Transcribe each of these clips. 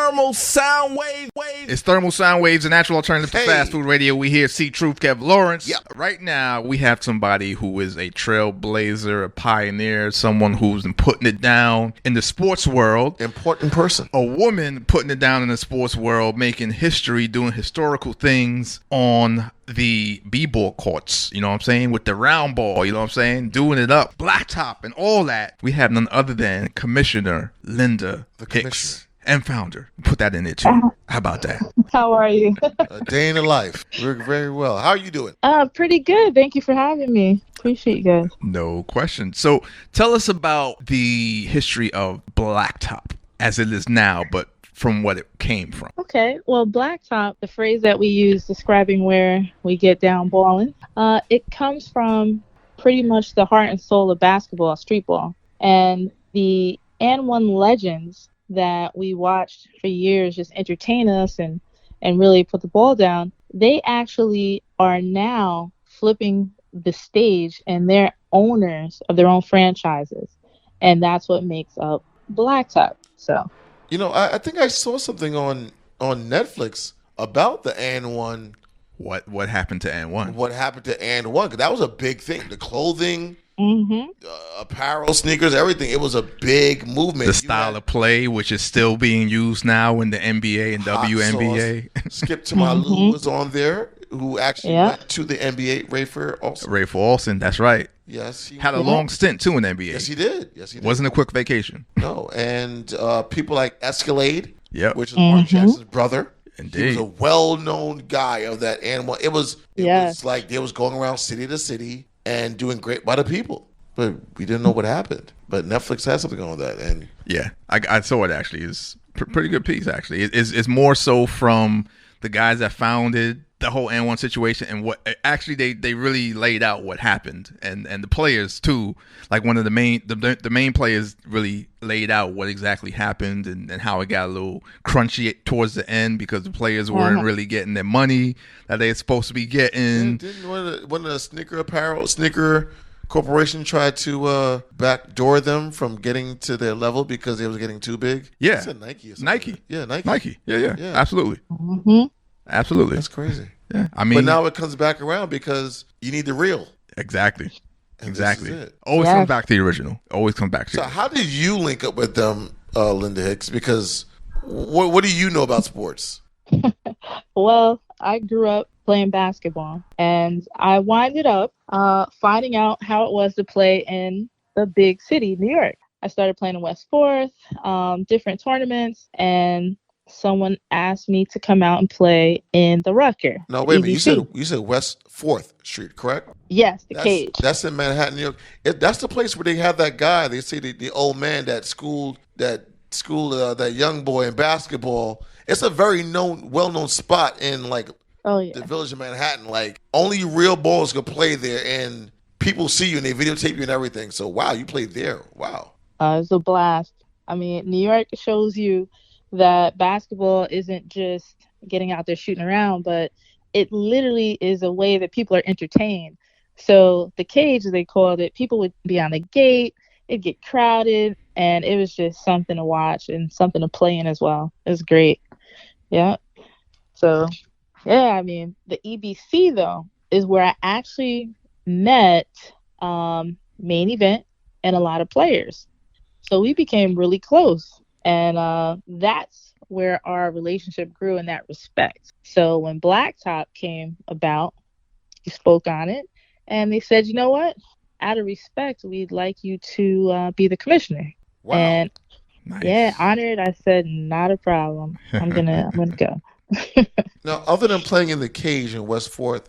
Thermal Sound Wave. It's Thermal Sound Waves, a natural alternative to fast food radio. We hear C.Truth, Kev Lawrence. Yeah. Right now, we have somebody who is a trailblazer, a pioneer, someone who's been putting it down in the sports world. Important person. A woman putting it down in the sports world, making history, doing historical things on the b-ball courts, you know what I'm saying, with the round ball, you know what I'm saying, doing it up, black top and all that. We have none other than Commissioner Linda Hicks. And founder. Put that in there too. How about that? How are you? A day in the life. We're very well. How are you doing? Pretty good. Thank you for having me. Appreciate you guys. No question. So tell us about the history of Black Top as it is now, but from what it came from. Okay. Well, Black Top, the phrase that we use describing where we get down balling, it comes from pretty much the heart and soul of basketball, streetball. And the N1 legends that we watched for years just entertain us and really put the ball down, they actually are now flipping the stage and they're owners of their own franchises. And that's what makes up Black Top. So, you know, I think I saw something on Netflix about the N1. What happened to N1? What happened to N1? Because that was a big thing. The clothing, apparel, sneakers, everything. It was a big movement. The style of play, which is still being used now in the NBA and WNBA. Skip to my Lou was on there, who actually went to the NBA. Rayford Olsen, that's right. Yes, he had a long stint too in the NBA. Yes, he did. Wasn't a quick vacation. No, and people like Escalade, which is Mark Jackson's brother. Indeed. He was a well-known guy of that animal. It was like they was going around city to city and doing great by the people, but we didn't know what happened. But Netflix has something on that, and I saw it actually. It's pretty good piece actually. It's more so from the guys that founded the whole N1 situation and what actually they really laid out what happened and the players too. Like one of the main players really laid out what exactly happened and how it got a little crunchy towards the end because the players weren't really getting their money that they're supposed to be getting. Didn't one of the sneaker corporation tried to backdoor them from getting to their level because they was getting too big? Yeah. It said Nike or something. Nike. Yeah, Nike. Nike. Yeah. Absolutely. Absolutely. That's crazy. Yeah. I mean, but now it comes back around because you need the real. Exactly. And exactly. This is it. Always comes back to the original. Always comes back to So how did you link up with them, Linda Hicks? Because what do you know about sports? Well, I grew up playing basketball, and I winded up finding out how it was to play in the big city, New York. I started playing in West 4th, different tournaments, and someone asked me to come out and play in the Rucker. No, wait a minute. You said West 4th Street, correct? Yes, Cage. That's in Manhattan, New York. That's the place where they have that guy. They say the old man that schooled that young boy in basketball. It's a very well-known spot in the village of Manhattan. Like only real ballers could play there, and people see you and they videotape you and everything. So wow, you played there. Wow, it's a blast. I mean, New York shows you that basketball isn't just getting out there shooting around, but it literally is a way that people are entertained. So the Cage, as they called it, people would be on the gate, it'd get crowded, and it was just something to watch and something to play in as well. It was great. Yeah. So, I mean, the EBC, though, is where I actually met Main Event and a lot of players. So we became really close. And that's where our relationship grew in that respect. So when Black Top came about, we spoke on it, and they said, you know what? Out of respect, we'd like you to be the commissioner. Wow. And nice. Honored. I said, not a problem. I'm gonna go. Now, other than playing in the Cage in West 4th,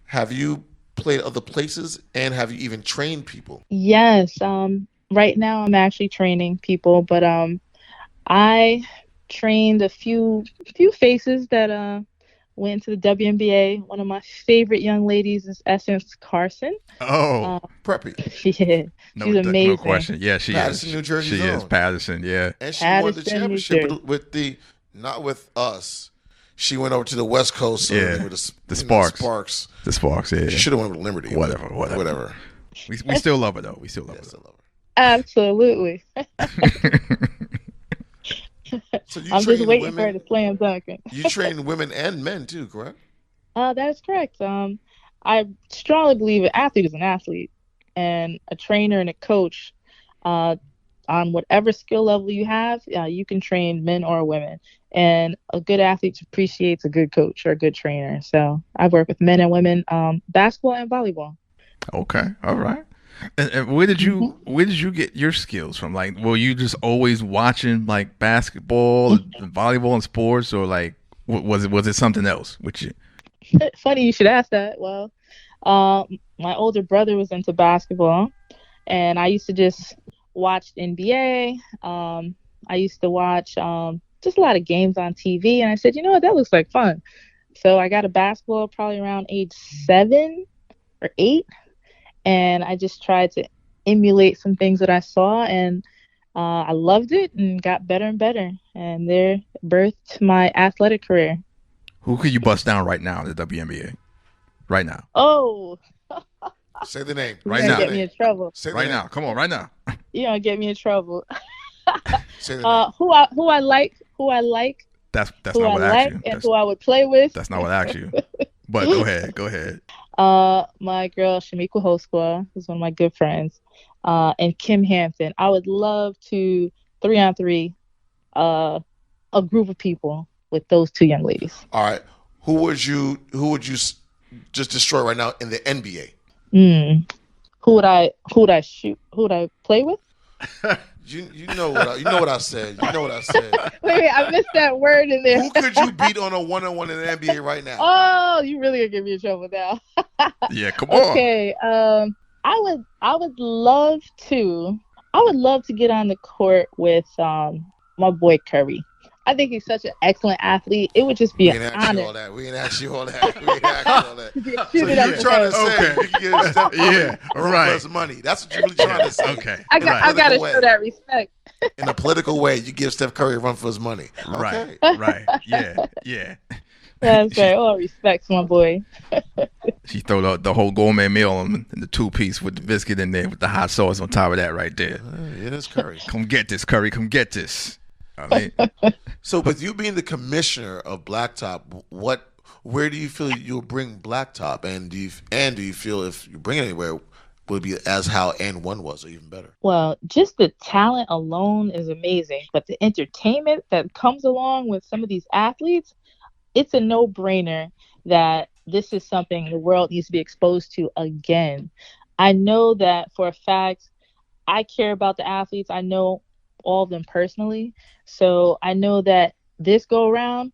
have you played other places, and have you even trained people? Yes. Right now I'm actually training people, but I trained a few faces that went to the WNBA. One of my favorite young ladies is Essence Carson. Oh, preppy. Yeah, she's amazing. No question. Yeah, she Patterson, is. New Jersey. She is Patterson. Yeah, and she won the championship not with us. She went over to the West Coast. With the Sparks. The Sparks. Yeah, she should have went with Liberty. Whatever. We still love her though. We still love her. Absolutely. So you I'm just train waiting for it women. to slam dunk. You train women and men too, correct? That is correct. I strongly believe an athlete is an athlete, and a trainer and a coach, uh, on whatever skill level you have, you can train men or women. And a good athlete appreciates a good coach or a good trainer. So I've worked with men and women, basketball and volleyball. Okay, all right. And Hmm. where did you get your skills from? Like, were you just always watching like basketball, and volleyball, and sports, or like was it something else with you? Funny you should ask that. Well, my older brother was into basketball, and I used to just watch NBA. I used to watch just a lot of games on TV, and I said, you know what, that looks like fun. So I got a basketball probably around age 7 or 8, and I just tried to emulate some things that I saw, and I loved it and got better and better, and there birthed my athletic career. Who could you bust down right now in the WNBA? Right now, Oh, Say the name. you're right gonna Say now, the get me name. in trouble. Say the right name. now. Come on, right now. You're gonna get me in trouble. Say the name. That's Who not I what I asked like, you. and who I would play with. That's not what I asked you. But go ahead, go ahead. My girl Shamika Hoskwa, who's one of my good friends, and Kim Hampton. I would love to 3-on-3, a group of people with those two young ladies. All right. Who would you just destroy right now in the NBA? Mm. Who would I shoot? Who would I play with? You know what I said. You know what I said. Wait, I missed that word in there. Who could you beat on a one-on-one in the NBA right now? Oh, you really gonna get me in trouble now. Yeah, come on. Okay. I would love to get on the court with my boy Curry. I think he's such an excellent athlete. It would just be We an ain't ask you honor all that. We ain't ask you all that. We ain't ask you all that. to get So shooted you're up the trying to head. say Okay. you can get Steph Curry Yeah, run right. for his money. That's what you're really trying to say. Okay. I In a got I political gotta way. show that respect. In a political way, you give Steph Curry a run for his money. Okay. Right. Yeah. Yeah. That's She, right. All respect to my boy. she throw the whole gourmet meal on in the 2-piece with the biscuit in there with the hot sauce on top of that right there. Yeah, that's Curry. Come get this, Curry. Come get this. I mean, So, with you being the commissioner of Blacktop, where do you feel you'll bring Blacktop, and do you feel if you bring it anywhere, will it be as how and one was, or even better? Well, just the talent alone is amazing, but the entertainment that comes along with some of these athletes, it's a no-brainer that this is something the world needs to be exposed to again. I know that for a fact, I care about the athletes. I know all of them personally. So I know that this go around,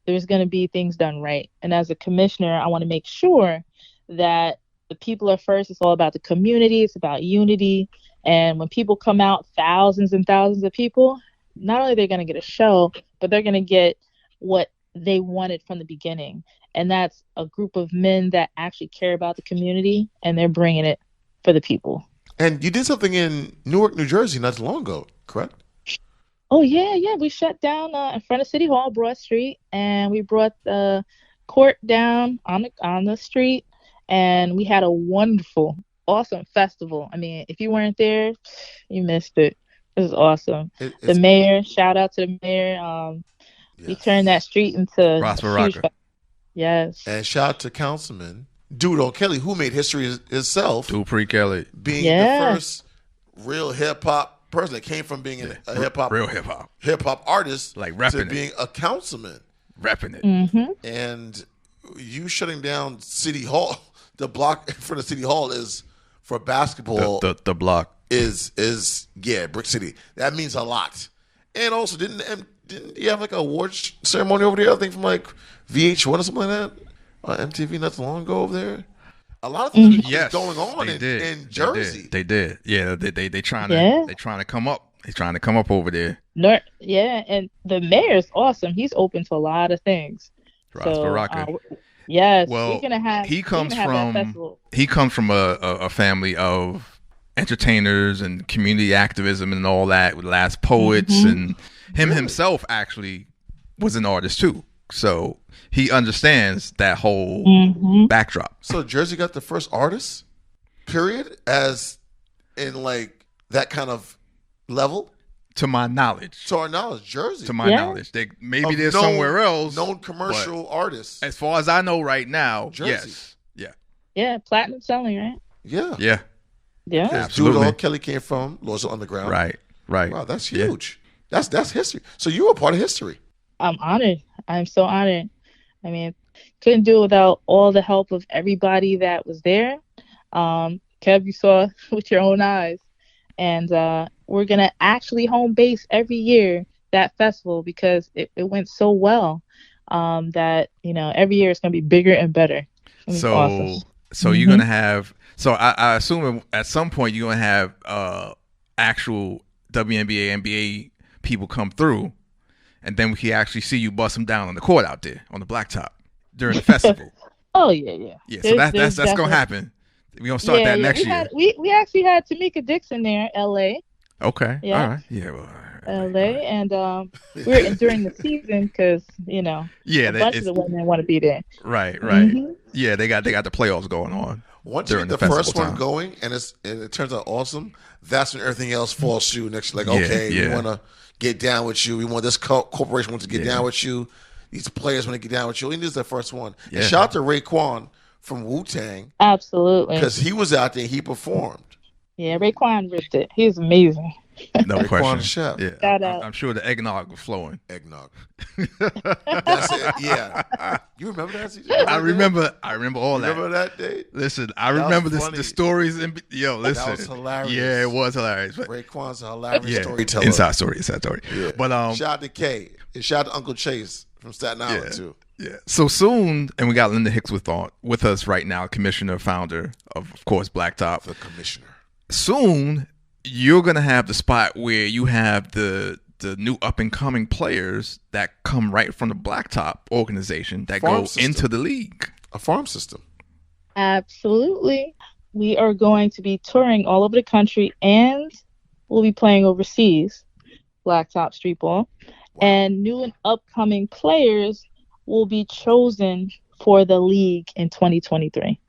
there's going to be things done right. And as a commissioner, I want to make sure that the people are first. It's all about the community. It's about unity. And when people come out, thousands and thousands of people, not only are they going to get a show, but they're going to get what they wanted from the beginning. And that's a group of men that actually care about the community, and they're bringing it for the people. And you did something in Newark, New Jersey, not too long ago, correct? Oh yeah. We shut down in front of City Hall, Broad Street, and we brought the court down on the street, and we had a wonderful, awesome festival. I mean, if you weren't there, you missed it. It was awesome. The It's mayor, shout out to the mayor. He turned that yes. street into a Prosper huge. Rucker. Yes. And shout out to Councilman Dude Kelly, who made history himself, Dupree Kelly. being Yeah. the first real hip hop person that came from being a hip hop Real hip hop. artist, Like to repping it. being a councilman. Repping it. Mm-hmm. And you shutting down City Hall, the block in front of City Hall is for basketball. The block. is Brick City. That means a lot. And also, didn't you have like an awards ceremony over there? I think from like VH1 or something like that, MTV not too long ago over there. A lot of things Yes, going on they did. in Jersey. They did. Yeah, they trying to Yeah. they trying to come up. They trying to come up over there. Yeah, and the mayor's awesome. He's open to a lot of things. Prosper Rucker. Yes, Well, we're gonna have. he comes we're gonna have that from festival. he comes from a family of entertainers and community activism and all that with Last Poets, and him himself actually was an artist too. So he understands that whole backdrop. So Jersey got the first artist, period, as in like that kind of level. To my knowledge. To our knowledge, Jersey. To my knowledge. Maybe there's somewhere else. Known commercial artists. As far as I know right now, Jersey. Yes. Yeah. Yeah, platinum selling, right? Yeah. Yeah. Yeah. Absolutely. Dude, Kelly came from Lords of Underground. Right. Wow, that's huge. Yeah. That's history. So you were part of history. I'm honored. I'm so honored. I mean, couldn't do it without all the help of everybody that was there. Kev, you saw with your own eyes. And we're going to actually home base every year that festival because it went so well that, every year it's going to be bigger and better. So awesome. So you're going to have, I assume at some point you're going to have actual WNBA, NBA people come through, and then we can actually see you bust them down on the court out there on the blacktop during the festival. Oh, yeah. Yeah, so that's going to happen. We're going to start that next year. We actually had Tamika Dixon there, L.A. Okay. Yeah. All right. Yeah. Well, L.A. And we're during the season because, a bunch of the women want to be there. Right. Mm-hmm. Yeah, they got the playoffs going on. Once you get the first one going and it turns out awesome, that's when everything else falls through. Next, we want to get down with you. We want this corporation wants to get down with you. These players want to get down with you. And this is the first one. Yeah. And shout out to Raekwon from Wu-Tang. Absolutely. Because he was out there, he performed. Yeah, Raekwon ripped it. He's amazing. No question. Chef. Yeah, I'm sure the eggnog was flowing. Eggnog. That's it. Yeah. You remember that? I remember all that. Remember that day? Listen, I remember the stories. Listen. That was hilarious. Yeah, it was hilarious. Raekwon's a hilarious storyteller. Inside story. Yeah. But shout out to Kay. And shout out to Uncle Chase from Staten Island too. Yeah. So soon, and we got Linda Hicks with us right now, commissioner, founder of course, Black Top. The commissioner. Soon, you're gonna have the spot where you have the new up and coming players that come right from the Black Top organization that go into the league. A farm system. Absolutely. We are going to be touring all over the country, and we'll be playing overseas. Black Top Streetball. Wow. And new and upcoming players will be chosen for the league in 2023.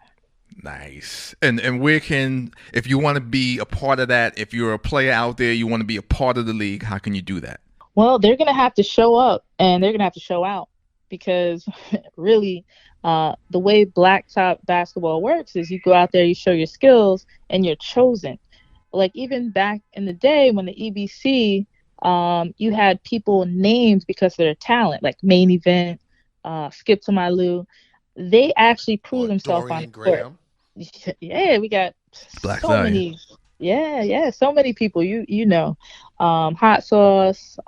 Nice. And where can, if you want to be a part of that, if you're a player out there, you want to be a part of the league, how can you do that? Well, they're going to have to show up and they're going to have to show out because really the way Black Top basketball works is you go out there, you show your skills, and you're chosen. Like even back in the day when the EBC, you had people named because of their talent, like Main Event, Skip to My Lou. They actually prove themselves on the court. Yeah, we got Black so many. Yeah, so many people. You know, Hot Sauce,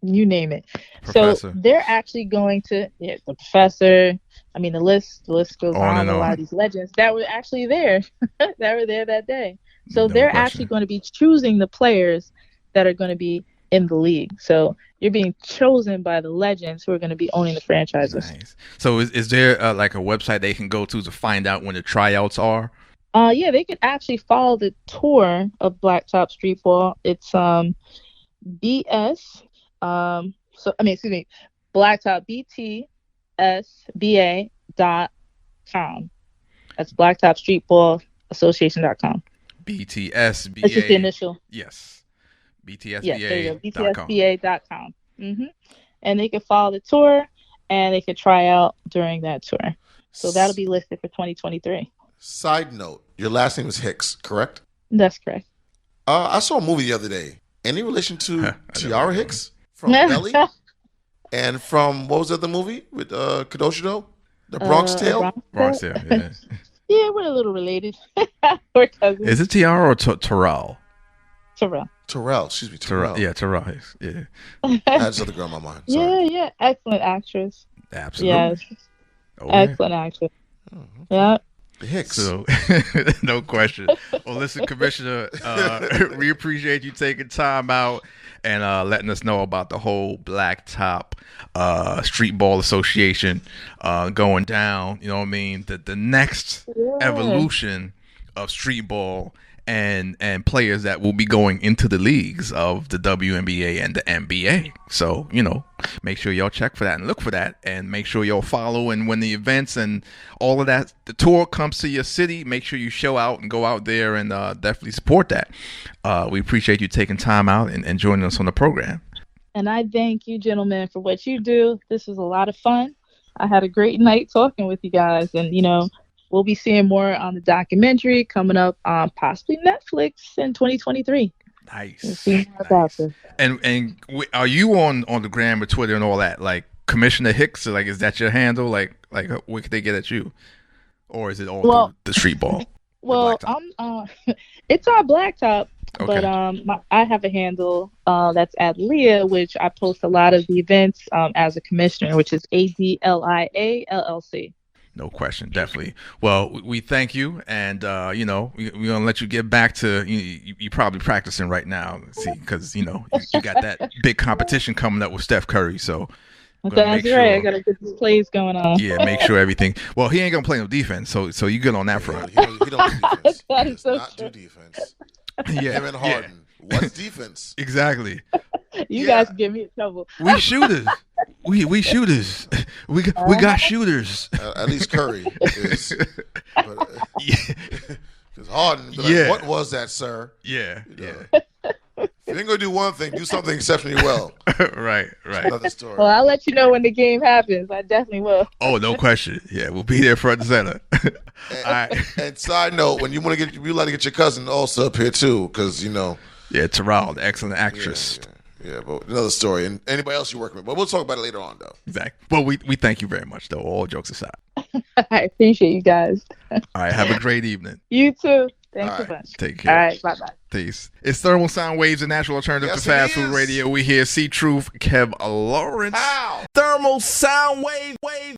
you name it. Professor. So they're actually going to the Professor. I mean, the list goes on. A lot of these legends that were actually there, that were there that day. So they're actually going to be choosing the players that are going to be in the league. So you're being chosen by the legends who are going to be owning the franchises. Nice. So is there like a website they can go to find out when the tryouts are? Yeah, they could actually follow the tour of Black Top Streetball. It's Black Top BTSBA.com. That's Black Top Streetball Association.com. BTSBA. That's just the initial. Yes. BTSBA. Yes, there you go. BTSBA.com. Mm-hmm. And they could follow the tour and they could try out during that tour. So that'll be listed for 2023. Side note, your last name is Hicks, correct? That's correct. I saw a movie the other day. Any relation to Tiara Hicks from Belly? And from, what was the other movie with Kadoshino? The Bronx Tale? Bronx Tale, yeah. Yeah, we're a little related. We're cousins. Is it Tiara or Terrell? Terrell, excuse me, Terrell. Yeah, Terrell Hicks, yeah. I had this other girl in my mind. Sorry. Yeah, excellent actress. Absolutely. Yes. Excellent actress. Oh, okay. Yeah. Hicks. So, no question. Well, listen, Commissioner, we appreciate you taking time out and letting us know about the whole Black Top Streetball Association going down. You know what I mean? The next evolution of streetball and players that will be going into the leagues of the WNBA and the NBA. So, make sure y'all check for that and look for that, and make sure y'all follow. And when the events and all of that, the tour comes to your city, make sure you show out and go out there and definitely support that. We appreciate you taking time out and joining us on the program. And I thank you, gentlemen, for what you do. This was a lot of fun. I had a great night talking with you guys, and we'll be seeing more on the documentary coming up on possibly Netflix in 2023. Nice. We'll see more about this. And are you on the gram or Twitter and all that? Like Commissioner Hicks, like, is that your handle? Like what could they get at you, or is it all through the street ball? Well, it's our Black Top, okay. But I have a handle that's at Leah, which I post a lot of the events as a commissioner, which is ADLIA LLC. No question, definitely. Well, we thank you, and we're gonna let you get back to you probably practicing right now, because you got that big competition coming up with Steph Curry, so. That's right. I gotta get these plays going on. Yeah, make sure everything. Well, he ain't gonna play no defense, so you good on that front. He don't do defense. That he is so not true. do defense. Yeah, Him and Harden. Yeah. What's defense? Exactly. You guys get me in trouble. We shooters. We shooters. We got shooters. At least Curry is. Because Harden, like, what was that, sir? Yeah. If you're going to do one thing, do something exceptionally well. Right. Another story. Well, I'll let you know when the game happens. I definitely will. Oh, no question. Yeah, we'll be there front and center. All right. And side note, when you like to get your cousin also up here too, because Yeah, Terrell, the excellent actress. Yeah, but another story. And anybody else you're working with, but we'll talk about it later on, though. Exactly. Well, we thank you very much, though. All jokes aside. I appreciate you guys. All right. Have a great evening. You too. Thanks so much. Take care. All right. Bye-bye. Peace. It's Thermal Sound Waves, a natural alternative to fast food radio. We hear C.Truth, Kev Lawrence. Ow! Thermal Sound Wave.